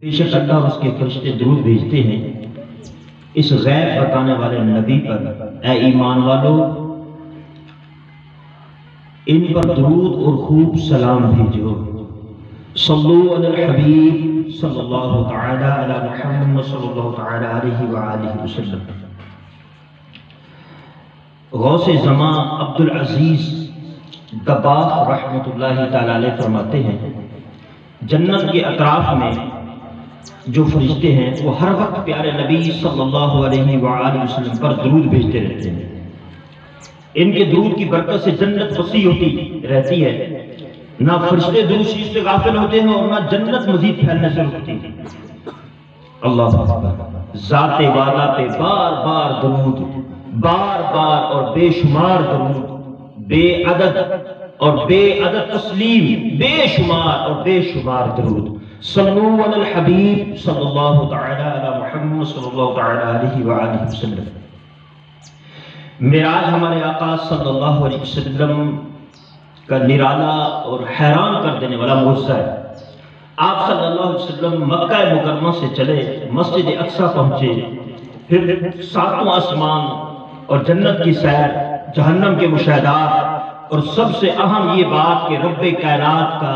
بے شک اللہ اس کے فرشتے درود بھیجتے ہیں اس غیب بتانے والے نبی پر، اے ایمان والو ان پر درود اور خوب سلام بھیجو۔ صلو علی الحبیب صلی اللہ تعالی علی محمد صلی اللہ تعالی علیہ وآلہ وسلم۔ غوث زمان عبدالعزیز دباغ رحمت اللہ تعالی علیہ فرماتے ہیں جنت کے اطراف میں جو فرشتے ہیں وہ ہر وقت پیارے نبی صلی اللہ علیہ وآلہ وسلم پر درود بھیجتے رہتے ہیں۔ ان کے درود کی برکت سے جنت وسیع ہوتی رہتی ہے، نہ فرشتے درود شریف سے غافل ہوتے ہیں اور نہ جنت مزید پھیلنے سے رکتی ہے۔ اللہ اکبر، ذات والا پہ بار بار درود، بار بار اور بے شمار درود، بے عدد اور بے عدد تسلیم، بے شمار اور بے شمار درود۔ صلو علی الحبیب صلی اللہ تعالی علی محمد صلی اللہ تعالی علیہ وآلہ وسلم۔ معراج ہمارے آقا صلی اللہ علیہ وسلم کا نرالا اور حیران کر دینے والا معجزہ ہے۔ آپ صلی اللہ علیہ وسلم مکہ مکرمہ سے چلے، مسجد اقصی پہنچے، پھر ساتواں آسمان اور جنت کی سیر، جہنم کے مشاہدات، اور سب سے اہم یہ بات کہ رب کائنات کا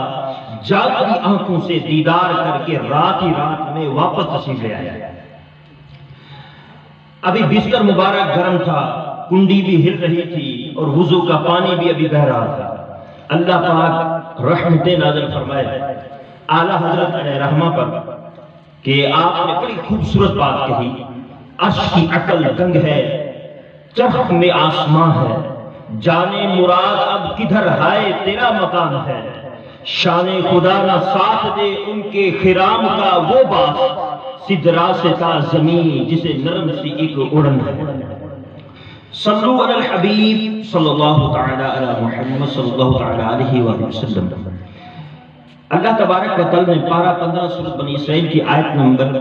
جاگتی آنکھوں سے دیدار کر کے رات ہی رات میں واپس تشریف لے آیا۔ ابھی بستر مبارک گرم تھا، کنڈی بھی ہل رہی تھی اور وضو کا پانی بھی ابھی بہہ رہا تھا۔ اللہ پاک رحمت نازل فرمائے اعلیٰ حضرت علیہ رحمہ پر کہ آپ نے بڑی خوبصورت بات کہی، عرش کی عقل دنگ ہے، چرخ میں آسماں ہے، جانے مراد اب کدھر ہائے تیرا مقام ہے، شان خدا نہ ساتھ دے ان کے خرام کا وہ باس، سدرا سے تا زمین جسے نرم سی ایک اڑن ہے۔ صلو علی الحبیب صلی اللہ تعالی علی محمد صلی اللہ تعالی علیہ وآلہ وسلم۔ اللہ تبارک و تعالی نے پارہ 15 سورۃ بنی اسرائیل کی آیت نمبر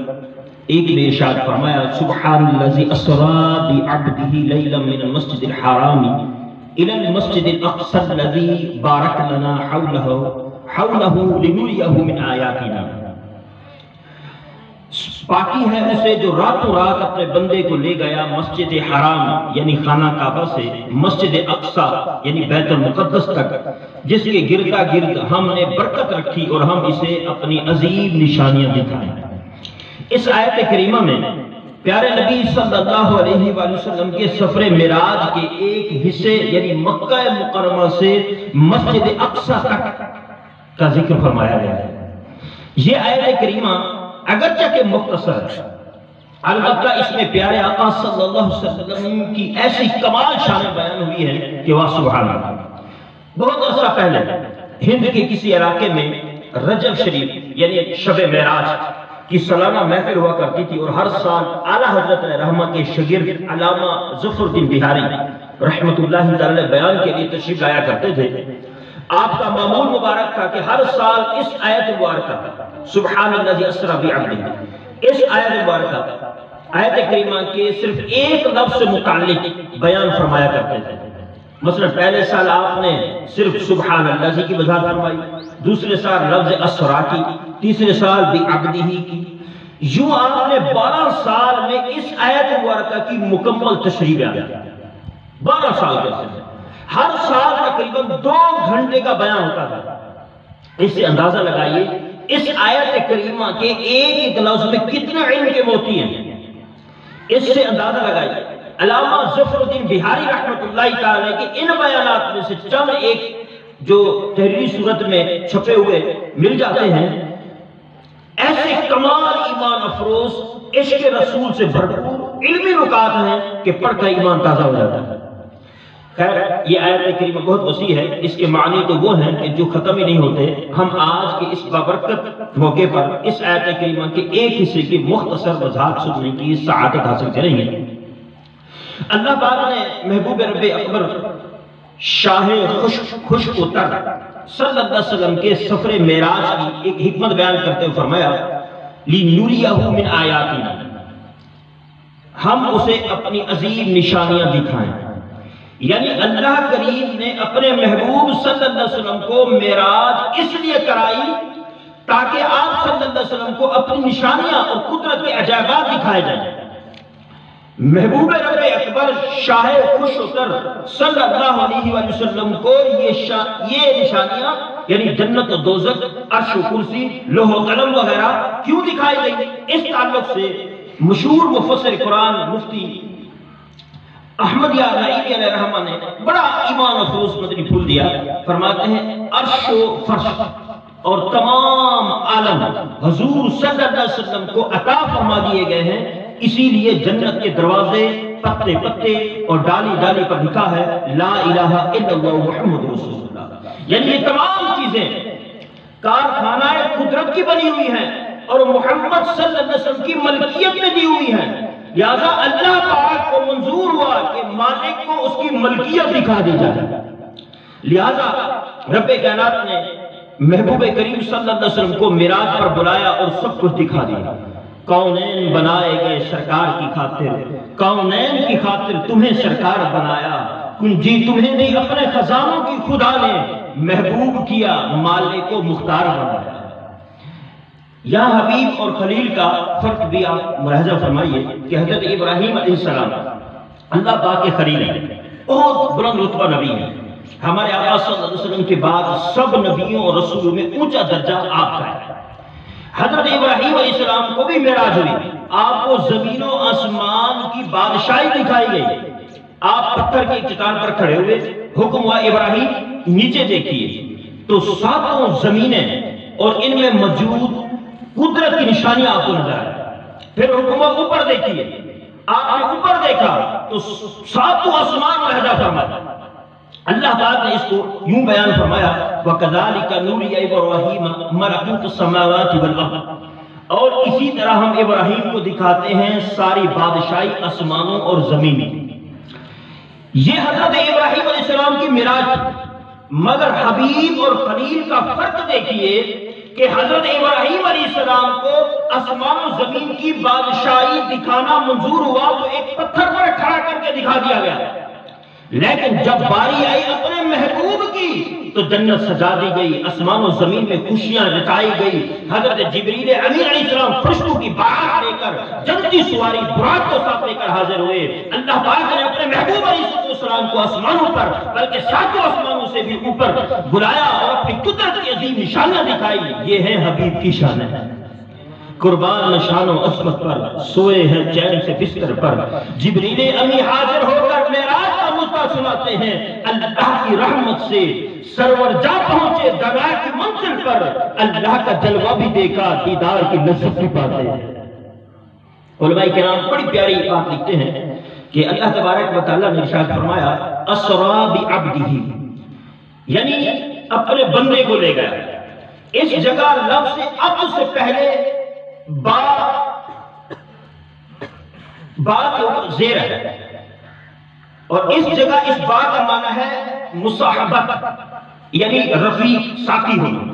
1 میں ارشاد فرمایا، سبحان الذی اسری بعبدہ لیلا من المسجد الحرام الی المسجد الاقصی الذی بارکنا حولہ لنریہ من آیاتنا۔ پاکی ہے اسے جو راتوں رات اپنے بندے کو لے گیا مسجد حرام یعنی خانہ کعبہ سے مسجد اقصی یعنی بیت المقدس تک، جس کے گردا گرد ہم نے برکت رکھی اور ہم اسے اپنی عظیم نشانیاں دکھائیں۔ اس آیت کریمہ میں پیارے نبی صلی اللہ علیہ وآلہ وسلم کے سفر معراج کے ایک حصے یعنی مکہ مکرمہ سے مسجد اقصی تک کا ذکر فرمایا گیا ہے۔ یہ آیت کریمہ اگرچہ کہ مختصر ہے، البتہ اس میں پیارے آقا صلی اللہ علیہ وسلم کی ایسی کمال شان بیان ہوئی ہے کہ واہ سبحان اللہ۔ بہت عرصہ پہلے ہند کے کسی علاقے میں رجب شریف یعنی شب معراج کی سالانہ محفل ہوا کرتی تھی، اور ہر سال اعلیٰ حضرت رحمہ کے شاگرد علامہ ظفر الدین بہاری رحمت اللہ تعالی بیان کے لیے تشریف لایا کرتے تھے۔ آپ کا معمول مبارک تھا کہ ہر سال اس آیت مبارکہ سبحان الذی اسری بعبدہ، اس آیت مبارکہ آیت کریمہ کے صرف ایک لفظ سے متعلق بیان فرمایا کرتے تھے۔ مثلا پہلے سال آپ نے صرف سبحان اللہ کی وضاحت فرمائی، دوسرے سال لفظ اسری کی، تیسرے سال بعبدہ کی، یوں آپ نے 12 سال میں اس آیت مبارکہ کی مکمل تشریح بیان کی۔ 12 سال کے عرصے میں ہر سال تقریباً 2 گھنٹے کا بیان ہوتا تھا۔ اس سے اندازہ لگائیے اس آیت کریمہ کے ایک ایک لفظ میں کتنے علم کے موتی ہیں، اس سے اندازہ لگائیے۔ علامہ ظفر الدین بہاری رحمت اللہ تعالی کے ان بیانات میں سے چند ایک جو تحریری صورت میں چھپے ہوئے مل جاتے ہیں، ایسے کمال ایمان افروز عشق رسول سے بھرپور علمی نکات ہیں کہ پڑھ کر ایمان تازہ ہو جاتا ہے۔ خیر یہ آیت کریمہ بہت وسیع ہے، اس کے معنی تو وہ ہیں کہ جو ختم ہی نہیں ہوتے۔ ہم آج کے اس بابرکت موقع پر اس آیت کریمہ کے ایک حصے کی مختصر وضاحت سننے کی سعادت حاصل کریں گے۔ اللہ پاک نے محبوب رب اکبر شاہ خشک و تر صلی اللہ علیہ وسلم کے سفر معراج کی ایک حکمت بیان کرتے ہوئے فرمایا، لِنُرِيَهُ مِنْ آیَاتِنَا، ہم اسے اپنی عظیم نشانیاں دکھائیں۔ یعنی اللہ کریم نے اپنے محبوب صلی اللہ علیہ وسلم کو معراج اس لیے کرائی تاکہ آپ صلی اللہ علیہ وسلم کو اپنی نشانیاں اور قدرت کے عجائبات دکھائے جائیں۔ محبوب رب اکبر شاہ خوش اتر صلی اللہ علیہ وآلہ وسلم کو یہ نشانیاں یعنی جنت و دوزخ، عرش و کرسی، لوح و قلم وغیرہ کیوں دکھائی گئی؟ اس تعلق سے مشہور مفسر قرآن مفتی احمد یا نعیمی علیہ رحمہ نے بڑا ایمان افروز مدنی پھول دیا۔ فرماتے ہیں عرش و فرش اور تمام عالم حضور صلی اللہ علیہ وسلم کو عطا فرما دیے گئے ہیں، اسی لیے جنت کے دروازے پتے پتے اور ڈالی ڈالی پر لکھا ہے لا الہ الا اللہ محمد رسول اللہ، یعنی یہ تمام چیزیں کارخانہ قدرت کی بنی ہوئی ہیں اور محمد صلی اللہ علیہ وسلم کی ملکیت میں دی ہوئی ہیں، لہذا اللہ پاک کو منظور ہوا کہ مالک کو اس کی ملکیت دکھا دی جائے، لہذا رب کائنات نے محبوب کریم صلی اللہ علیہ وسلم کو معراج پر بلایا اور سب کچھ دکھا دیا۔ کونین بنائے گئے سرکار کی خاطر، کونین کی خاطر تمہیں سرکار بنایا، جی تمہیں نہیں اپنے خزانوں کی خدا نے محبوب کیا، مالک کو مختار بنایا۔ یہاں حبیب اور خلیل کا فرق بھی آپ ملاحظہ فرمائیے کہ حضرت ابراہیم علیہ السلام اللہ پاک کے خلیل ہیں، بہت بلند رتبہ نبی ہیں، ہمارے آقا صلی اللہ علیہ وسلم کے بعد سب نبیوں اور رسولوں میں اونچا درجہ آپ کا ہے۔ حضرت ابراہیم علیہ السلام کو بھی معراج ہوئی، آپ کو زمین و آسمان کی بادشاہی دکھائی گئی، آپ پتھر کے چٹان پر کھڑے ہوئے، حکم ہوا ابراہیم نیچے دیکھیے تو ساتوں زمینیں اور ان میں موجود قدرت کی نشانیاں آپ کو نظر آئیں، پھر حکم ہوا اوپر دیکھیے، آپ نے اوپر دیکھا تو ساتوں آسمان ملاحظہ فرمایا۔ اللہ پاک نے اس کو یوں بیان فرمایا وَكَذَلِكَ نُرِيَ إِبْرَاهِيمَ مَلَكُوتَ السَّمَاوَاتِ وَالْأَرْضِ، اور اسی طرح ہم ابراہیم کو دکھاتے ہیں ساری بادشاہی آسمانوں اور زمین میں۔ یہ حضرت ابراہیم علیہ السلام کی معراج، مگر حبیب اور خلیل کا فرق دیکھیے کہ حضرت ابراہیم علیہ السلام کو آسمان و زمین کی بادشاہی دکھانا منظور ہوا تو ایک پتھر پر کھڑا کر کے دکھا دیا گیا، لیکن جب باری آئی اپنے محبوب کی تو جنت سجا دی گئی، آسمان و زمین میں خوشیاں رٹائی گئی، حضرت جبریل امین علیہ السلام خوشبو کی بارات لے کر جنتی سواری براق کو ساتھ لے کر حاضر ہوئے۔ اللہ پاک نے اپنے محبوب علیہ السلام کو آسمانوں پر بلکہ ساتوں آسمانوں سے بھی اوپر بلایا اور اپنی قدرت کی عظیم نشانیاں دکھائی، یہ ہیں حبیب کی شانیں۔ قربان نشان و عصمت پر سوئے ہیں چین سے بستر پر، جبریل امی حاضر ہو کر معراج کا مدعا سناتے ہیں، اللہ کی رحمت سے سرور جا پہنچے درگاہ کی منزل پر، اللہ کا جلوہ بھی دیکھا، دیدار کی لذت بھی پاتے ہیں۔ علماء کرام بڑی پیاری بات لکھتے ہیں کہ اللہ تبارک و تعالیٰ نے ارشاد فرمایا اسرا بعبدہ، یعنی اپنے بندے کو لے گیا۔ اس جگہ لفظ عبد سے پہلے بات زیر ہے، اور اس جگہ اس بات کا معنی ہے مصاحبت، یعنی رفیق ساتھی ہونا۔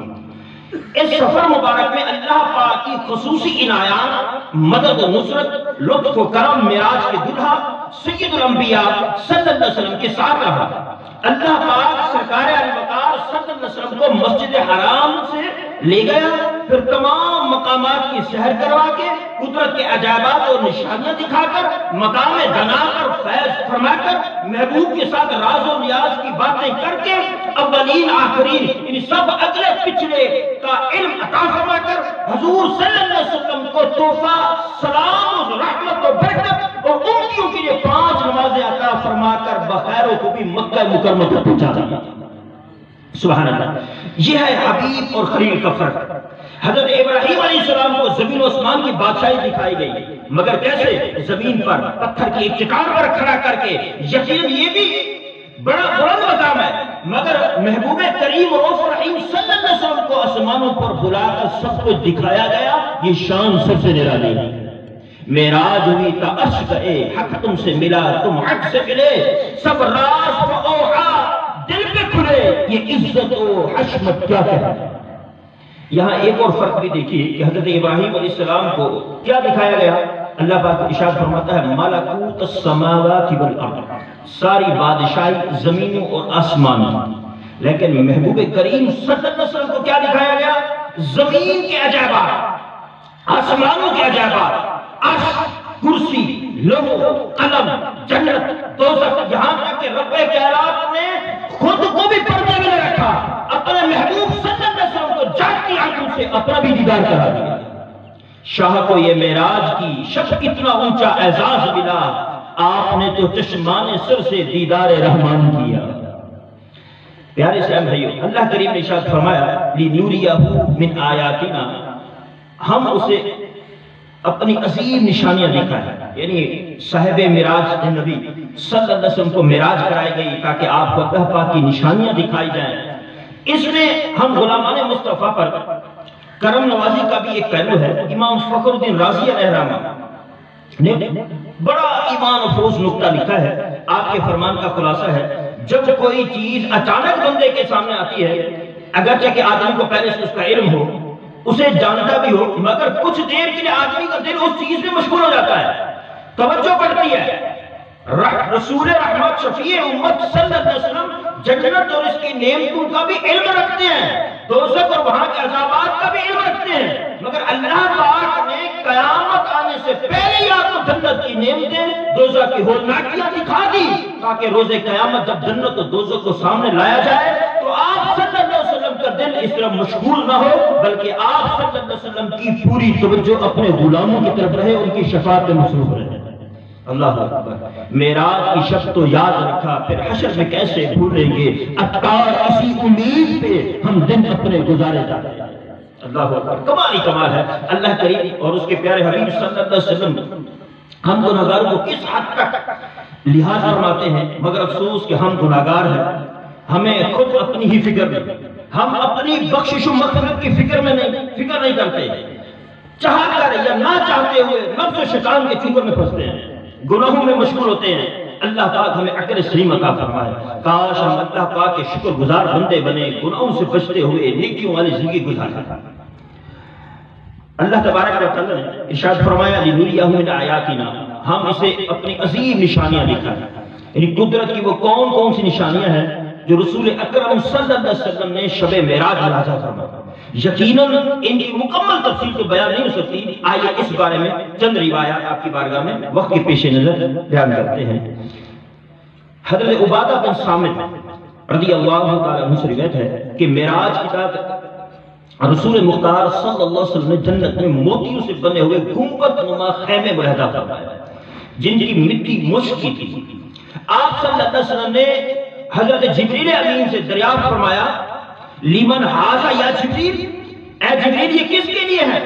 اس سفر مبارک میں اللہ پاک کی خصوصی عنایات، مدد و نصرت، لطف و کرم معراج کے دلہا سید الانبیاء صلی اللہ علیہ وسلم کے ساتھ رہا۔ اللہ پاک سرکار الوقار صلی اللہ علیہ وسلم کو مسجد حرام سے لے گیا، پھر تمام مقامات کی سحر کروا کے قدرت کے عجائبات اور نشانیاں دکھا کر مقام دنا کر فیض فرما کر محبوب کے ساتھ راز و نیاز کی باتیں کر کے اولین آخرین ان سب اگلے پچھلے کا علم عطا فرما کر حضور صلی اللہ علیہ وسلم کو تحفہ سلام و رحمت و برکت اور امتیوں کے لیے 5 نمازیں عطا فرما کر بخیر کو بھی مکہ مکرمہ تک پہنچا دیا۔ سبحان اللہ، یہ ہے حبیب اور خلیل کا فرق۔ حضرت ابراہیم علیہ السلام کو زمین و آسمان کی بادشاہی دکھائی گئی، مگر کیسے؟ زمین پر پتھر کی ایک چٹان پر کھڑا کر کے۔ یقیناً یہ بھی بڑا بلند مقام ہے، مگر محبوب کریم اور رؤوف رحیم صلی اللہ علیہ وسلم کو آسمانوں پر بلا کر سب کچھ دکھایا گیا، یہ شان سب سے نرالی ہے۔ معراج ہوئی تا عرش گئے، حق تم سے ملا تم حق سے ملے، سب راز و اوحا دل پہ کھلے، یہ عزت و حشمت کیا ہے۔ یہاں ایک اور فرق بھی دیکھیے کہ حضرت ابراہیم علیہ السلام کو کیا دکھایا گیا؟ اللہ پاک ارشاد فرماتا ہے ملکوت السماوات والارض، ساری بادشاہی زمینوں اور آسمانوں، لیکن محبوب کریم صلی اللہ علیہ وسلم کو کیا دکھایا گیا؟ زمین کے عجائبات، آسمانوں کے عجائبات، عرش، کرسی، لوح، قلم، جنت، دوزخ، یہاں تک کہ رب کائنات نے خود کو بھی پردے میں رکھا، اپنے محبوب صلی اللہ علیہ وسلم کو جاگتی آنکھوں سے اپنا بھی دیدار کرا دیا۔ شاہ کو یہ معراج کی شب اتنا اونچا اعزاز ملا، آپ نے تو چشمان سر سے دیدار رحمان کیا۔ پیارے سے بھائیو، اللہ کریم نے ارشاد فرمایا لِنُرِيَهُ مِنْ آیاتنا، ہم اسے اپنی عظیم نشانیاں دکھائیں، یعنی صاحب معراج نبی صلی اللہ علیہ وسلم کو معراج کرائی گئی تاکہ آپ کو اللہ پاک کی نشانیاں دکھائی جائیں۔ اس میں ہم غلامان مصطفیٰ پر کرم نوازی کا بھی ایک پہلو ہے۔ امام فخر الدین رازی علیہ الرحمہ نے بڑا ایمان افروز نکتہ لکھا ہے، آپ کے فرمان کا خلاصہ ہے، جب کوئی چیز اچانک بندے کے سامنے آتی ہے، اگرچہ کہ آدمی کو پہلے سے اس کا علم ہو، اسے جانتا بھی ہو، مگر کچھ دیر کے لیے آدمی کا دل اس چیز میں مشغول ہو جاتا ہے، توجہ بڑھتی ہے۔ رسول رحمت شفیع امت صلی اللہ علیہ وسلم جنت اور اس کی نعمتوں کا بھی علم رکھتے ہیں، دوزخ اور وہاں کے عذابات کا بھی علم رکھتے ہیں، مگر اللہ پاک نے قیامت آنے سے پہلے ہی آپ کو جنت کی نعمتیں، دوزخ کی ہولناکیاں دکھا دی، تاکہ روز قیامت جب جنت اور دوزخ کو سامنے لایا جائے تو آپ صلی اللہ علیہ وسلم کا دل اس طرح مشغول نہ ہو، بلکہ آپ صلی اللہ علیہ وسلم کی پوری توجہ اپنے غلاموں کی طرف رہے، ان کی شفاعت میں مصروف رہے۔ اللہ اکبر، معراج کی شب تو یاد رکھا، پھر حشر میں کیسے بھولیں گے، اتار اسی امید پہ ہم دن اپنے گزارے جاتے ہیں۔ اللہ اکبر، کمال ہی کمال ہے۔ اللہ کریم اور اس کے پیارے حبیب صلی اللہ علیہ وسلم ہم گناہگاروں کو کس حد تک لحاظ فرماتے ہیں، مگر افسوس کہ ہم گناہگار ہیں، ہمیں خود اپنی ہی فکر نہیں، ہم اپنی بخشش و مغفرت کی فکر نہیں کرتے، چاہ کر یا نہ چاہتے ہوئے نفس و شیطان کے چنگل میں پھنستے ہیں، گناہوں میں مشغول ہوتے ہیں۔ اللہ پاک ہمیں عقل سلیم عطا فرمائے، کاش ہم اللہ پاک کے شکر گزار بندے بنے، گناہوں سے بچتے ہوئے نیکیوں والی زندگی گزارتے۔ اللہ تبارک و تعالی نے ارشاد فرمایا لِنُرِيَهُ مِنْ آیَاتِنَا، ہم اسے اپنی عظیم نشانیاں دکھائیں، یعنی قدرت کی وہ کون سی نشانیاں ہیں جو رسول اکرم صلی اللہ علیہ وسلم نے شب معراج میں عطا فرمایا۔ یقیناً ان کی مکمل تفصیل تو بیان نہیں ہو سکتی، آئیے اس بارے میں چند روایات آپ کی بارگاہ میں وقت کے پیش نظر بیان کرتے ہیں۔ حضرت عبادہ بن صامت رضی اللہ تعالیٰ عنہ سے روایت ہے کہ معراج کی رات رسول مختار صلی اللہ علیہ وسلم نے جنت میں موتیوں سے بنے ہوئے گنبد نما خیمے مشاہدہ فرمائے، جن کی مٹی مشک کی تھی۔ آپ صلی اللہ علیہ وسلم نے حضرت جبریل امین سے دریافت فرمایا لیمن ہاذا یا جبریل، اے جبریل یہ کس کے لیے ہے؟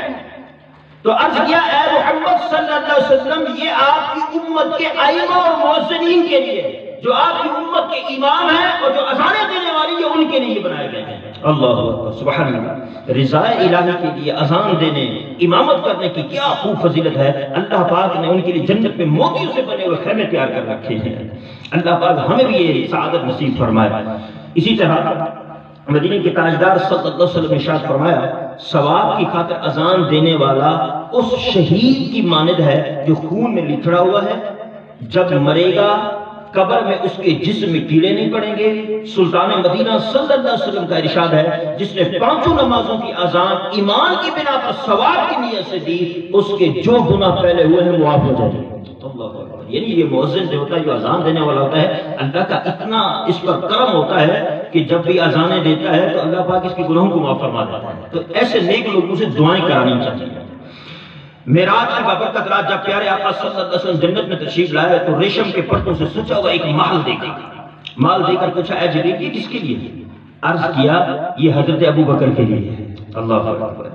تو عرض کیا اے محمد صلی اللہ علیہ وسلم یہ آپ کی امت کے ائمہ اور مؤذنین کے لیے، جو آپ کی امت کے امام ہیں اور جو اذانیں دینے والی ہیں ان کے لیے بنائے گئے ہیں۔ اللہ اکبر، سبحان اللہ، رضا الہی کے لیے اذان دینے، امامت کرنے کی کیا خوب فضیلت ہے۔ اللہ پاک نے ان کے لیے جنت میں موتیوں سے بنے ہوئے خیمے تیار کر رکھے ہیں۔ اللہ پاک ہمیں بھی یہ سعادت نصیب فرمائے۔ اسی طرح مدینے کے تاجدار صلی اللہ علیہ وسلم نے ارشاد فرمایا ثواب کی خاطر اذان دینے والا اس شہید کی مانند ہے جو خون میں لتھڑا ہوا ہے، جب مرے گا قبر میں اس کے جسم میں کیڑے نہیں پڑیں گے۔ سلطان مدینہ صلی اللہ علیہ وسلم کا ارشاد ہے جس نے 5 نمازوں کی اذان ایمان کی بنا پر ثواب کی نیت سے دی، اس کے جو گناہ پہلے ہوئے ہیں معاف ہو جائیں گے۔ اللہ اکبر، یعنی یہ مؤذن جو ہوتا ہے، جو اذان دینے والا ہوتا ہے، اللہ کا اتنا اس پر کرم ہوتا ہے کہ جب بھی اذانیں دیتا ہے تو اللہ پاک اس کے گناہوں کو معاف فرما دیتا ہے۔ تو ایسے نیک لوگوں سے دعائیں کرانی چاہیے۔ معراج کی بابرکت رات جب پیارے آقا صلی اللہ علیہ وسلم جنت میں تشریف لائے تو ریشم کے پرتوں سے سجا ہوا ایک محل دیکھا، محل دیکھ کر پوچھا اے جبریل یہ کس کے لیے؟ عرض کیا یہ حضرت ابو بکر کے لیے ہے۔ اللہ اکبر،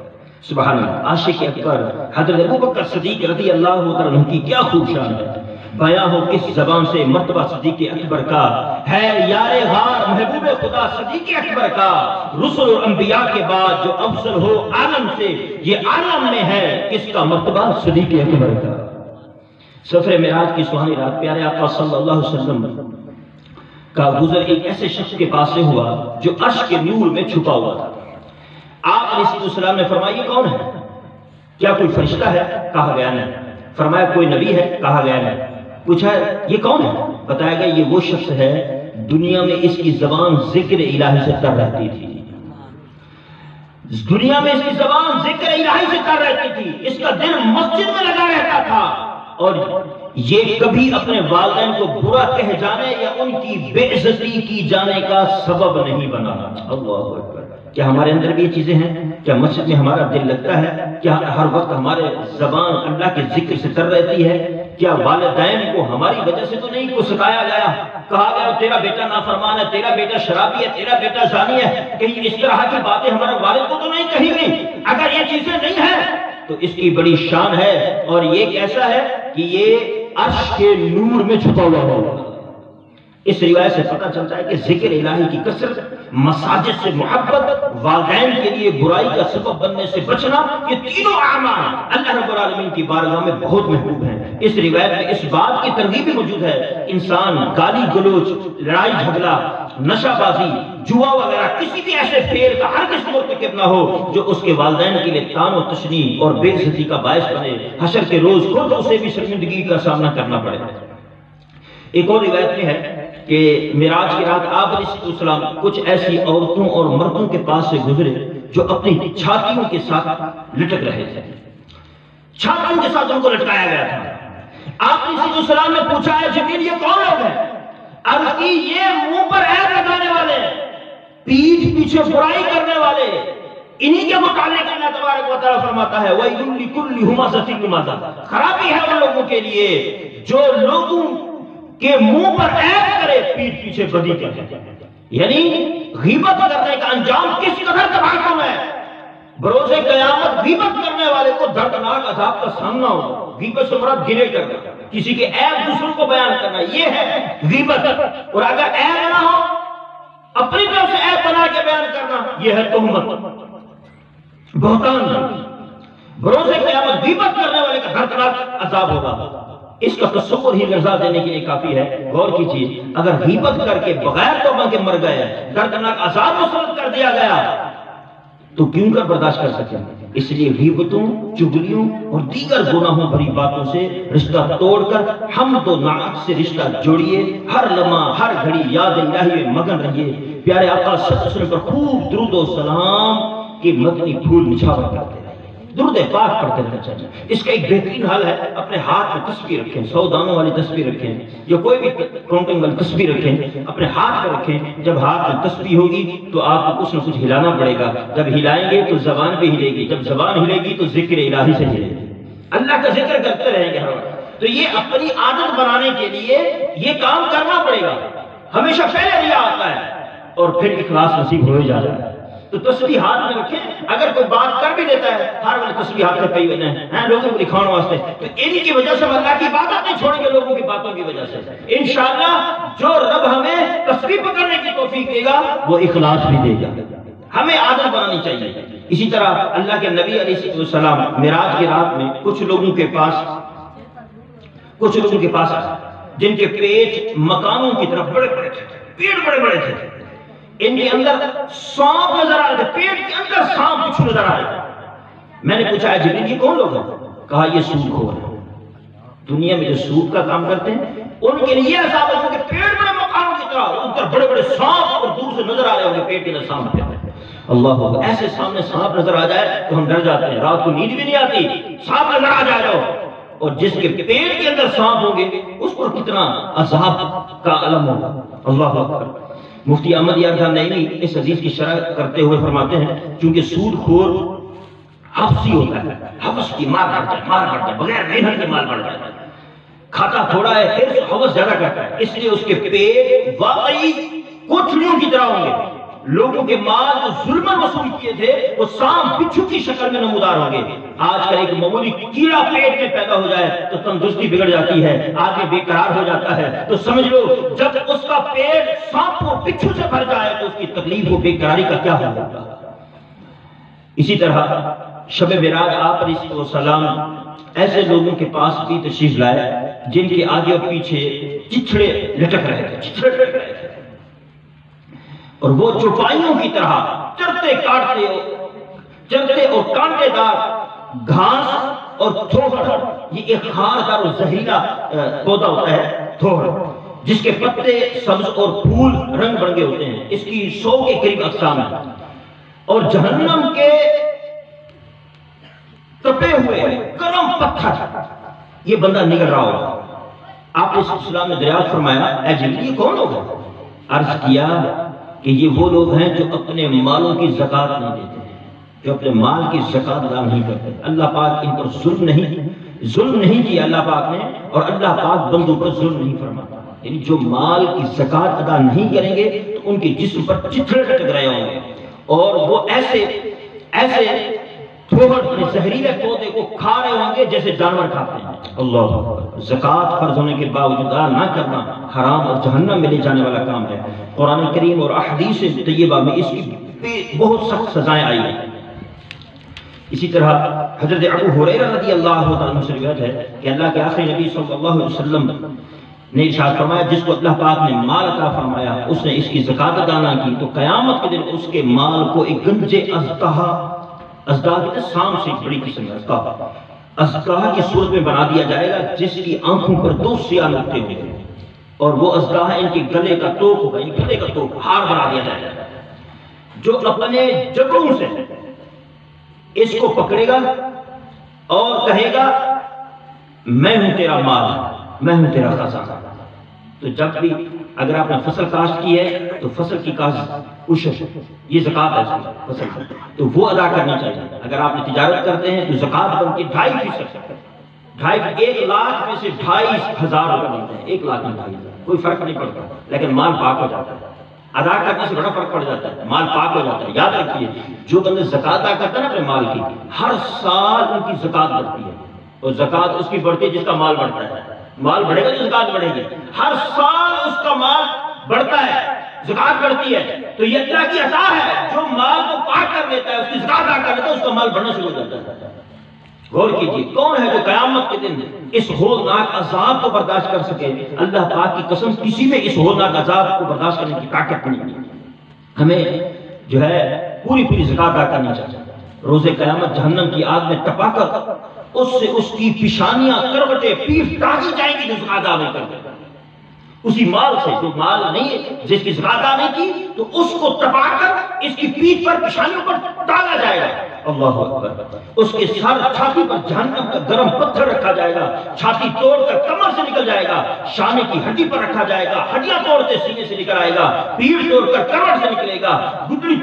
سبحان اللہ، عاشق اکبر حضرت ابو بکر صدیق رضی اللہ عنہ کی کیا خوب شان ہے، بیاں ہو کس زبان سے مرتبہ صدیق اکبر کا ہے، یار غار محبوب خدا صدیق اکبر کا، رسل اور انبیاء کے بعد جو افضل ہو عالم سے، یہ عالم میں ہے کس کا مرتبہ صدیق اکبر کا۔ سفر معراج کی سہانی رات پیارے آقا صلی اللہ علیہ وسلم کا گزر ایک ایسے شخص کے پاس سے ہوا جو عرش کے نور میں چھپا ہوا تھا۔ آپ علیہ السلام نے فرمایا یہ کون ہے؟ کیا کوئی فرشتہ ہے؟ کہا گیا نہیں۔ فرمایا کوئی نبی ہے؟ کہا گیا نہیں۔ پوچھا یہ کون ہے؟ بتایا گیا یہ وہ شخص ہے دنیا میں اس کی زبان ذکر الہی سے تر رہتی تھی۔ دنیا میں اس کی زبان ذکر الہی سے کر رہتی تھی، اس کا دل مسجد میں لگا رہتا تھا، اور یہ کبھی اپنے والدین کو برا کہہ جانے یا ان کی بے عزتی کی جانے کا سبب نہیں بنا۔ اللہ اکبر! کیا ہمارے اندر بھی یہ چیزیں ہیں؟ کیا مسجد میں ہمارا دل لگتا ہے؟ کیا ہر وقت ہمارے زبان اللہ کے ذکر سے تر رہتی ہے؟ کیا والدین کو ہماری وجہ سے تو نہیں کو ستایا گیا، کہا گیا تیرا بیٹا نافرمان ہے، تیرا بیٹا شرابی ہے، تیرا بیٹا زانی ہے؟ کہیں اس طرح کی باتیں ہمارے والد کو تو نہیں کہی گئی؟ اگر یہ چیزیں نہیں ہیں تو اس کی بڑی شان ہے، اور یہ کیسا ہے کہ یہ عرش کے نور میں چھپا ہوا ہوگا۔ اس روایت سے پتہ چلتا ہے کہ ذکر الہی کی کثرت، مساجد سے محبت، والدین کے لیے برائی کا سبب بننے سے بچنا، یہ تینوں اعمال اللہ رب العالمین کی بارگاہ میں بہت محبوب ہیں۔ اس روایت میں اس بات کی ترغیب بھی موجود ہے، انسان گالی گلوچ، لڑائی جھگڑا، نشہ بازی، جوا وغیرہ کسی بھی ایسے فعل کا ہرگز مرتکب نہ ہو جو اس کے والدین کے لیے طعن و تشنیع اور بے عزتی کا باعث بنے، حشر کے روز خود اسے بھی شرمندگی کا سامنا کرنا پڑے۔ ایک اور روایت میں ہے کہ معراج کی رات آپ علیہ السلام کچھ ایسی عورتوں اور مردوں کے پاس سے گزرے جو اپنی چھاتیوں کے ساتھ لٹک رہے تھے، چھاتیوں کے ساتھ ان کو لٹکایا گیا تھا۔ آپ علیہ السلام نے پوچھا ہے جبریل یہ کون لوگ ہیں؟ عرض کی یہ منہ پر عیب لگانے والے، پیٹھ پیچھے برائی کرنے والے، انہی کے متعلق اللہ تبارک و تعالیٰ فرماتا ہے وَيْلٌ لِكُلِّ هُمَزَةٍ لُمَزَةٍ، خرابی ہے ان لوگوں کے لیے جو لوگوں کہ منہ پر عیب کرے، پیٹھ پیچھے بدی کرے۔ یعنی غیبت کرنے کا انجام کس قدر تباہکن ہے۔ بروز قیامت غیبت کرنے والے کو دردناک عذاب کا سامنا ہوگا۔ غیبت سے مراد گلے کرنا، کسی کے عیب دوسروں کو بیان کرنا، یہ ہے غیبت۔ اور اگر عیب نہ ہو، اپنی طرف سے عیب بنا کے بیان کرنا، یہ ہے تہمت، بہتان۔ بروز قیامت غیبت کرنے والے کا دردناک عذاب ہوگا۔ اس کا تصور ہی رضا دینے کے لیے کافی ہے۔ غور کیجیے، اگر غیبت کر کے بغیر توبہ کے مر گئے، دردناک عذاب مسلط کر دیا گیا، تو کیوں کر برداشت کر سکیں؟ اس لیے غیبتوں، چغلیوں اور دیگر گناہوں بھری باتوں سے رشتہ توڑ کر حمد و نعت سے رشتہ جوڑیے۔ ہر لمحہ، ہر گھڑی یاد الہی میں مگن رہیے۔ پیارے آقا صلی اللہ علیہ وسلم پر خوب درود و سلام کے مدنی پھول نچھاور کرتے رہیے، درود پاک پڑھتے رہنا چاہیے۔ اس کا ایک بہترین حل ہے، اپنے ہاتھ میں تسبیح رکھیں، 100 دانوں والی تسبیح رکھیں، یا کوئی بھی کاؤنٹنگ والی تسبیح رکھیں، اپنے ہاتھ میں رکھیں۔ جب ہاتھ میں تسبیح ہوگی تو آپ کو کچھ نہ کچھ ہلانا پڑے گا، جب ہلائیں گے تو زبان بھی ہلے گی، جب زبان ہلے گی تو ذکر الہی سے ہلے گی، اللہ کا ذکر کرتے رہیں گے ہر وقت۔ تو یہ اپنی عادت بنانے کے لیے یہ کام کرنا پڑے گا، ہمیشہ پہلے ریا آتا ہے اور پھر اخلاص نصیب ہو ہی جاتا ہے۔ تو تسبیح ہاتھ میں رکھیں، اگر کوئی بات کر بھی دیتا ہے ہر وقت تسبیح ہاتھ میں پئی ہوئے ہیں لوگوں کو دکھانے واسطے، تو ان کی وجہ سے ہم اللہ کی عبادت نہیں چھوڑیں گے، لوگوں کی باتوں کی وجہ سے۔ انشاءاللہ جو رب ہمیں تسبیح پکڑنے کی توفیق دے گا وہ اخلاص بھی دے گا۔ ہمیں عادت بنانی چاہیے۔ اسی طرح اللہ کے نبی علیہ السلام معراج کی رات میں کچھ لوگوں کے پاس جن کے پیٹ مکانوں کی طرف بڑے بڑے تھے، پیٹ بڑے بڑے تھے، ان کے اندر سانپ نظر آ رہے تھے، پیٹ کے اندر سانپ کچھ نظر آ رہے تھے۔ میں نے پوچھا جبریل یہ کون لوگ ہیں؟ کہا یہ سود خور ہیں، دنیا میں جو سود کا کام کرتے ہیں ان کے لیے عذاب ہے کہ پیٹ بڑے مکانوں کی طرح ان پر بڑے بڑے سانپ اور دور سے نظر آ رہے ہوں گے، پیٹ کے اندر سانپ ہے۔ اللہ اکبر! ایسے سامنے سانپ نظر آ جائے تو ہم ڈر جاتے ہیں، رات کو نیند بھی نہیں آتی، سانپ نظر آ جاؤ، اور جس کے پیٹ کے اندر سانپ ہوں گے اس پر کتنا عذاب کا علم ہوگا۔ اللہ اکبر! مفتی احمد یار خان نعیمی اس حدیث کی شرح کرتے ہوئے فرماتے ہیں چونکہ سود خور حفظی ہوتا ہے، حفظ کی مار بڑھتا ہے، بغیر محنت کے مال بڑھ جاتا ہے، کھاتا تھوڑا ہے پھر حفظ زیادہ کرتا ہے، اس لیے اس کے پیٹ واقعی کوٹھڑیوں کی طرح ہوں گے۔ لوگوں کے مال جو ظلماً وصول کیے تھے وہ سانپ بچھو کی شکل میں نمودار ہوں گے۔ آج کل ایک معمولی کیڑا پیٹ میں پیدا ہو جائے تو تندرستی بگڑ جاتی ہے، آدمی بے قرار ہو جاتا ہے۔ تو سمجھ لو جب اس کا پیٹ سانپ اور بچھو سے بھر جائے تو اس کی تکلیف و بے قراری کا کیا حال ہوگا۔ اسی طرح شب معراج آپ علیہ السلام ایسے لوگوں کے پاس بھی تشریف لائے جن کے آگے اور پیچھے چچھڑے لٹک رہے تھے، اور وہ چوپائیوں کی طرح چرتے اور کانٹے دار گھاس اور تھوہر، یہ ایک خاردار اور زہریلا پودا ہوتا ہے تھوہر، جس کے پتے سبز اور پھول رنگ برنگے ہوتے ہیں۔ اس کی 100 کے قریب اقسام ہیں، اور جہنم کے تپے ہوئے گرم پتھر یہ بندہ نگل رہا ہوگا۔ آپ نے اسلام نے دریافت فرمایا اے جبریل یہ کون لوگ ہیں؟ عرض کیا کہ یہ وہ لوگ ہیں جو اپنے مالوں کی زکوٰۃ نہیں دیتے، جو اپنے مال کی زکوٰۃ ادا نہیں کرتے۔ اللہ پاک ان پر ظلم نہیں کیا اللہ پاک نے، اور اللہ پاک بندوں پر ظلم نہیں فرماتا۔ یعنی جو مال کی زکوٰۃ ادا نہیں کریں گے تو ان کے جسم پر چتھڑے لٹک رہے ہوں گے، اور وہ ایسے زہریلے پودے کو کھا رہے ہوں گے جیسے جانور کھاتے ہیں۔ اللہ اکبر۔ زکوٰۃ فرض ہونے کے باوجود ادا نہ کرنا حرام اور جہنم میں لے جانے والا کام ہے۔ قرآن کریم اور احادیث طیبہ میں اس کی بہت سخت سزائیں آئی ہیں۔ اسی طرح حضرت ابو ہریرہ رضی اللہ تعالیٰ عنہ سے روایت ہے کہ اللہ کے آخری نبی صلی اللہ علیہ وسلم نے ارشاد فرمایا جس کو اللہ پاک نے مال عطا فرمایا اس نے اس کی زکوٰۃ ادا نہ کی تو قیامت کے دن اس کے مال کو ایک گنجے ازدہا کے سام سے ایک بڑی قسم ہے ازدہا کی صورت میں بنا دیا جائے گا جس کی آنکھوں پر دو سیاہ نقطے ہوئے ہیں، اور وہ ازدہا ان کے گلے کا توپ ہوگا، ان گلے کا توپ ہار بنا دیا جائے گا، جو اپنے جبڑوں سے اس کو پکڑے گا اور کہے گا میں ہوں تیرا مال، میں ہوں تیرا خزانہ۔ تو جب بھی اگر آپ نے فصل کاشت کی ہے تو فصل کی کاشت عشر یہ زکوٰۃ ہے فصل کی، تو وہ ادا کرنی چاہیے۔ اگر آپ نے تجارت کرتے ہیں تو زکوٰۃ بنتی 2.5%، 1 لاکھ میں سے 2,500 روپے بنتے ہیں، 1 لاکھ میں 2,500، کوئی فرق نہیں پڑتا، لیکن مال پاک ہو جاتا ہے۔ ادا کرنے سے بڑا فرق پڑ جاتا ہے، مال پاک ہو جاتا ہے۔ یاد رکھیے جو بندے زکوٰۃ ادا کرتے ہیں نا اپنے مال کی، ہر سال ان کی زکوٰۃ بڑھتی ہے، اور زکوٰۃ اس کی بڑھتی ہے جس کا مال بڑھتا ہے۔ مال بڑھے گا تو زکوٰۃ بڑھے گی، ہر سال اس کا مال بڑھتا ہے، زکوٰۃ بڑھتی ہے۔ تو یہ اللہ کی عطا ہے، جو مال کو پاک کر لیتا ہے اس کی زکوٰۃ ادا کر لیتا ہے اس کا مال بڑھنا شروع ہو جاتا ہے۔ غور کیجیے کون ہے جو قیامت کے دن اس ہولناک عذاب کو برداشت کر سکے؟ اللہ پاک کی قسم کسی میں اس ہولناک عذاب کو برداشت کرنے کی طاقت نہیں ہے۔ ہمیں جو ہے پوری زکوٰۃ ادا کرنی چاہیے۔ روز قیامت جہنم کی آگ میں ٹپا کر اس سے اس کی پیشانیاں کروٹیں پیٹ ٹانگی جائیں گی جو زکوٰۃ ادا نہیں کرتے، اسی مال سے جو مال نہیں ہے جس کی زکوٰۃ ادا نہیں کی تو اس کو ٹپا کر اس کی پیٹھ پر پیشانیوں پر ڈالا جائے گا۔ اللہ اکبر۔ اس کے سر چھاتی پر جہنم کا گرم پتھر رکھا جائے گا، چھاتی توڑ کر کمر سے نکل جائے گا، شانے کی ہڈی پر رکھا جائے گا، ہڈیاں توڑتے سینے سے نکل آئے گا، پیٹھ توڑ کر کمر سے نکلے گا، گٹلی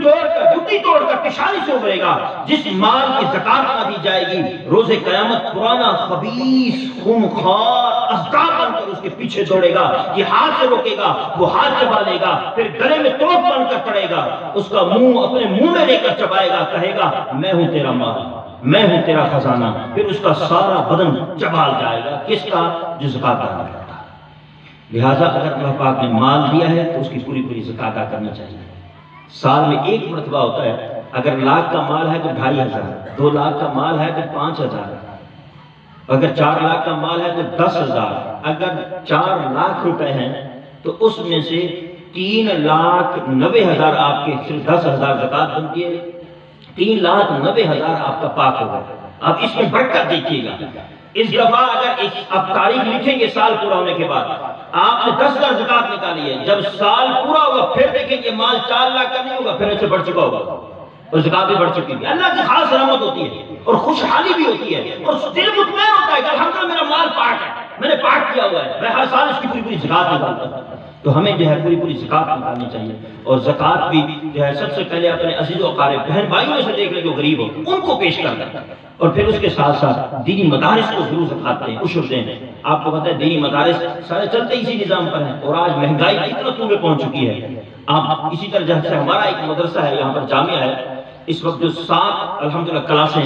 توڑ کر پیشانی سے ابھرے گا۔ جس مال کی زکوٰۃ نہ دی جائے گی روز قیامت پرانا خبیث خونخوار ازداد بن کر اس کے پیچھے دوڑے گا، یہ ہاتھ سے روکے گا، وہ ہاتھ چبا لے گا، پھر گلے میں توپ بن کر پڑے گا، اس کا منہ اپنے منہ میں لے کر چبائے گا، کہے گا میں ہوں تیرا مال، میں ہوں تیرا خزانہ، پھر اس کا سارا بدن چبال جائے گا، کس کا؟ جو زکوٰۃ ادا کرتا ہے۔ لہٰذا اگر اللہ پاک نے مال دیا ہے تو اس کی پوری زکوٰۃ ادا کرنا چاہیے۔ سال میں 1 مرتبہ ہوتا ہے، اگر 1 لاکھ کا مال ہے تو 2,500، 2 لاکھ کا مال ہے تو 5,000، اگر 4 لاکھ کا مال ہے تو 10,000، اگر 4 لاکھ روپے ہیں تو اس میں سے 3,90,000 آپ کے صرف 10,000 زکوٰۃ بنتی ہے، 3,90,000 آپ کا پاک ہوگا۔ اب اس میں برکت دیکھیے گا، اس دفعہ اگر اب تاریخ لکھیں گے سال پورا ہونے کے بعد آپ نے 10,000 زکوٰۃ نکالی ہے، جب سال پورا ہوگا پھر دیکھیں گے مال 4 لاکھ کا نہیں ہوگا، پھر ایسے بڑھ چکا ہوگا اور زکوٰۃ بھی بڑھ چکی ہے۔ اللہ کی خاص رحمت ہوتی ہے اور خوشحالی بھی ہوتی ہے اور دل مطمئن ہوتا ہے کہ الحمدللہ میرا مال پاک ہے، میں نے پاک کیا ہوا ہے، میں ہر سال اس کی پوری زکوٰۃ نکالتا ہوں۔ تو ہمیں جو ہے پوری زکوٰۃ نکالنی چاہیے، اور زکوٰۃ بھی جو ہے سب سے پہلے اپنے عزیز و اقارب بہن بھائیوں میں سے دیکھ لیں جو غریب ہو ان کو پیش کرنا، اور پھر اس کے ساتھ ساتھ دینی مدارس کو ضرور زکوٰۃ دیں، عشر دیں۔ آپ کو پتہ ہے دینی مدارس سارے چلتے اسی نظام پر ہیں، اور آج مہنگائی اتنا تو میں پہنچ چکی ہے۔ آپ اسی طرح جیسے ہمارا ایک مدرسہ ہے یہاں پر جامعہ ہے، اس وقت جو 7 الحمدللہ کلاسیں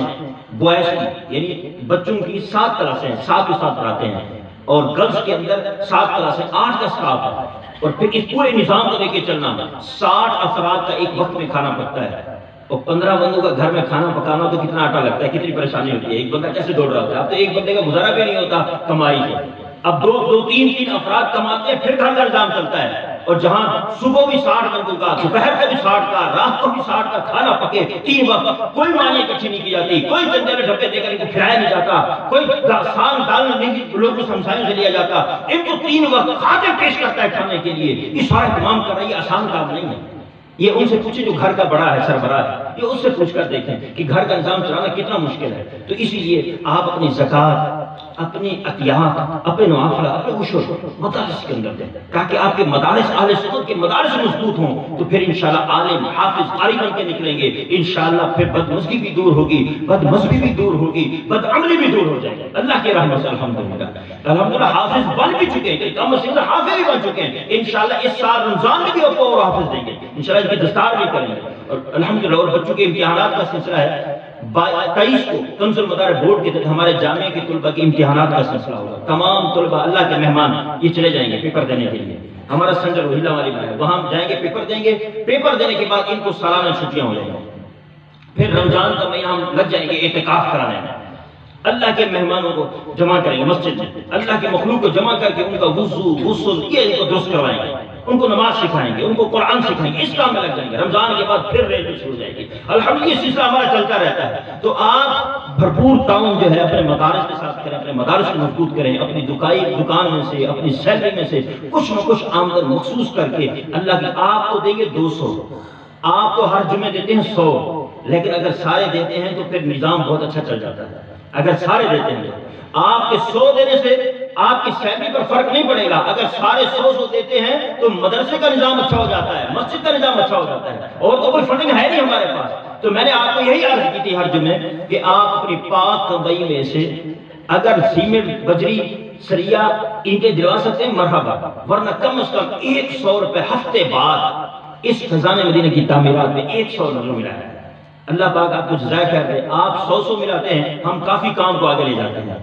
بوائز کی یعنی بچوں کی 7 کلاسیں 7 کے ساتھ پڑھاتے ہیں، اور گرلز کے اندر 7 کلاسیں 8 کا اسٹاف ہے، اور پھر اس پورے نظام کو لے کے چلنا 60 افراد کا ایک وقت میں کھانا پکتا ہے، اور 15 بندوں کا گھر میں کھانا پکانا تو کتنا آٹا لگتا ہے، کتنی پریشانی ہوتی ہے، ایک بندہ کیسے دوڑ رہا ہوتا ہے۔ اب تو ایک بندے کا گزارا بھی نہیں ہوتا کمائی سے، اب 2-3 افراد کماتے ہیں پھر گھر کا نظام چلتا ہے، اور جہاں صبح بھی 60 بندوں کا، دوپہر کو بھی 60 کا، رات کو بھی 60 کا کھانا پکے 3 وقت، کوئی مانی اکٹھی نہیں کی جاتی، کوئی چندے میں ڈھکے دے کر ان کو کھلایا نہیں جاتا، کوئی سان دال نہیں لوگوں کو ہمسایوں سے لیا جاتا، ان کو 3 وقت خادم پیش کرتا ہے کھانے کے لیے، یہ سارا اہتمام کر رہی ہے، آسان کام نہیں ہے۔ یہ ان سے پوچھیں جو گھر کا بڑا ہے، سربراہ ہے، یہ اس سے پوچھ کر دیکھیں کہ گھر کا نظام چلانا کتنا مشکل ہے۔ تو اسی لیے آپ اپنی زکوٰۃ، اپنی عطیات، اپنے نوافل، اپنے عشر مدارس کے اندر دیں، تاکہ آپ کے مدارس اہل سنت کے مدارس مضبوط ہوں، تو پھر انشاءاللہ عالم، حافظ، قاری بن کے نکلیں گے انشاءاللہ۔ پھر بدمزگی بھی دور ہوگی، بد مذہبی بھی دور ہوگی، بد عملی بھی دور ہو جائے گی اللہ کے رحمت سے۔ الحمدللہ حافظ بن بھی چکے ہیں، کم از کم حافظ بھی بن چکے ہیں انشاءاللہ۔ اس سال رمضان میں بھی آپ کو اور حافظ دیں گے انشاءاللہ، ان کی دستار بھی کریں گے۔ اور الحمدللہ اور بچوں کے امتحانات کا سلسلہ ہے 23 کو کنز المدارس بورڈ کے تحت ہمارے جامعہ کے طلبہ کے امتحانات کا سلسلہ ہوگا۔ تمام طلبہ اللہ کے مہمان یہ چلے جائیں گے پیپر دینے کے لیے۔ ہمارا سینٹر وحیدہ والی میں ہے، وہاں ہم جائیں گے، پیپر دیں گے۔ پیپر دینے کے بعد ان کو سالانہ چھٹیاں ہو جائیں گی، پھر رمضان کا مہینہ ہم لگ جائیں گے اعتکاف کرانے میں۔ اللہ کے مہمانوں کو جمع کریں گے مسجد میں، اللہ کے مخلوق کو جمع کر کے ان کا وضو، غسل یہ ان کو درست کروائیں گے، ان کو نماز سکھائیں گے، ان کو قرآن سکھائیں گے، اس کام میں لگ جائیں گے۔ رمضان کے بعد پھر ریل شروع ہو جائے گی الحمدللہ، یہ سلسلہ ہمارا چلتا رہتا ہے۔ تو آپ بھرپور تعاون جو ہے اپنے مدارس کے ساتھ کریں، اپنے مدارس کو مضبوط کریں، اپنی دکان میں سے، اپنی سیلری میں سے کچھ نہ کچھ آمدن مخصوص کر کے اللہ کی، آپ کو دیں گے 200، آپ تو ہر جمعے دیتے ہیں 100، لیکن اگر سارے دیتے ہیں تو پھر نظام بہت اچھا چل جاتا ہے۔ اگر سارے دیتے ہیں تو آپ کے 100 دینے سے آپ کی سیلری پر فرق نہیں پڑے گا۔ اگر سارے 100 دیتے ہیں تو مدرسے کا نظام اچھا ہو جاتا ہے، مسجد کا نظام اچھا ہو جاتا ہے، اور تو کوئی فنڈنگ ہے نہیں ہمارے پاس۔ تو میں نے آپ کو یہی عرض کی تھی ہر جمعے کہ آپ اپنی پاک کمائی میں سے اگر سیمنٹ، بجری، سریا اینٹیں دلوا سکتے ہیں مرحبا، ورنہ کم از کم 100 روپے ہفتے بعد اس خزانہ مدینہ کی تعمیرات میں 100 نظر ملا ہے۔ اللہ پاک آپ کو جزائے خیر دے، آپ 100 ملاتے ہیں، ہم کافی کام کو آگے لے جاتے ہیں۔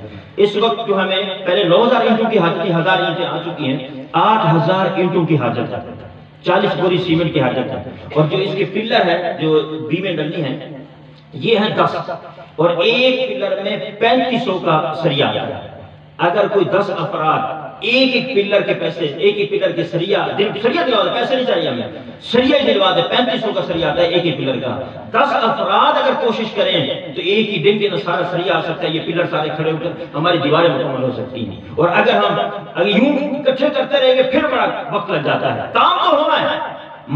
اس وقت جو ہمیں پہلے 9000 اینٹوں کی حاجت تھی، 1000 اینٹیں آ چکی ہیں، 8000 اینٹوں کی حاجت ہے، 40 بوری سیمنٹ کی حاجت ہے، اور جو اس کے پلر ہے جو بیمیں ڈلنی ہیں یہ ہیں 10، اور ایک پلر میں 3500 کا سریا ہے۔ اگر کوئی 10 افراد ایک پلر کے پیسے، ایک پلر کے سریا دلوا دے، پیسے نہیں چاہیے ہمیں، سریا ہی دلوا دے، 3500 کا سریا آتا ہے ایک پلر کا۔ 10 افراد اگر کوشش کریں تو ایک ہی دن کے اندر سارا سریا آ سکتا ہے، یہ پلر سارے کھڑے ہو کر ہماری دیواریں مکمل ہو سکتی ہیں۔ اور اگر یوں اکٹھے کرتے رہیں گے پھر بڑا وقت لگ جاتا ہے۔ کام تو ہونا ہے،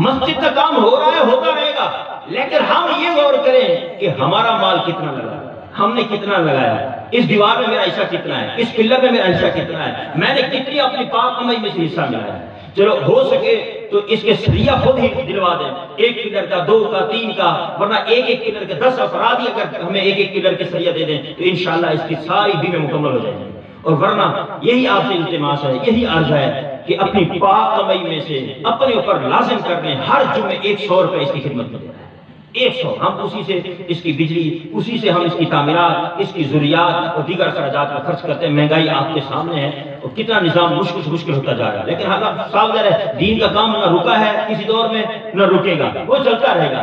مسجد کا کام ہو رہا ہے، ہوتا رہے گا، لیکن ہم یہ غور کریں کہ ہمارا مال کتنا لگا، ہم نے کتنا لگایا، اس دیوار میں میرا حصہ کتنا ہے، اس پلر میں میرا حصہ کتنا ہے، میں نے کتنی اپنی پاک کمائی میں سے حصہ ملایا ہے۔ چلو ہو سکے تو اس کے سریا خود ہی دلوا دیں، ایک پلر کا، 2 کا، 3 کا، ورنہ ایک پلر کے 10 افراد ہی اگر ہمیں ایک پلر کے سریا دے دیں تو انشاءاللہ اس کی ساری بیمیں مکمل ہو جائیں گی۔ اور ورنہ یہی آپ سے التماس ہے، یہی عرض ہے کہ اپنی پاک کمائی میں سے اپنے اوپر لازم کر دیں، ہر جمعے 100 روپے اس کی خدمت میں دیں، 100، ہم اسی سے اس کی بجلی، اسی سے ہم اس کی تعمیرات، اس کی ضروریات اور دیگر اخراجات پر خرچ کرتے ہیں۔ مہنگائی آپ کے سامنے ہے اور کتنا نظام مشکل ہوتا جا رہا ہے، لیکن حالات صاف ظاہر ہے دین کا کام نہ رکا ہے کسی دور میں نہ رکے گا، وہ چلتا رہے گا۔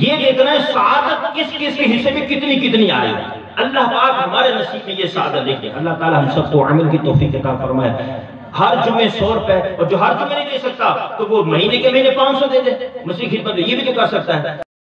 یہ دیکھنا ہے سعادت کس کس کے حصے میں کتنی آئے گی، اللہ پاک ہمارے نصیب میں یہ سعادت دیکھے۔ اللہ تعالی ہم سب کو عمل کی توفیق عطا فرمائے۔ ہر جمعے 100 روپے، اور جو ہر جمعے نہیں دے سکتا تو وہ مہینے کے مہینے 500 دے دے مسیح خدمت میں، یہ بھی تو کر سکتا ہے۔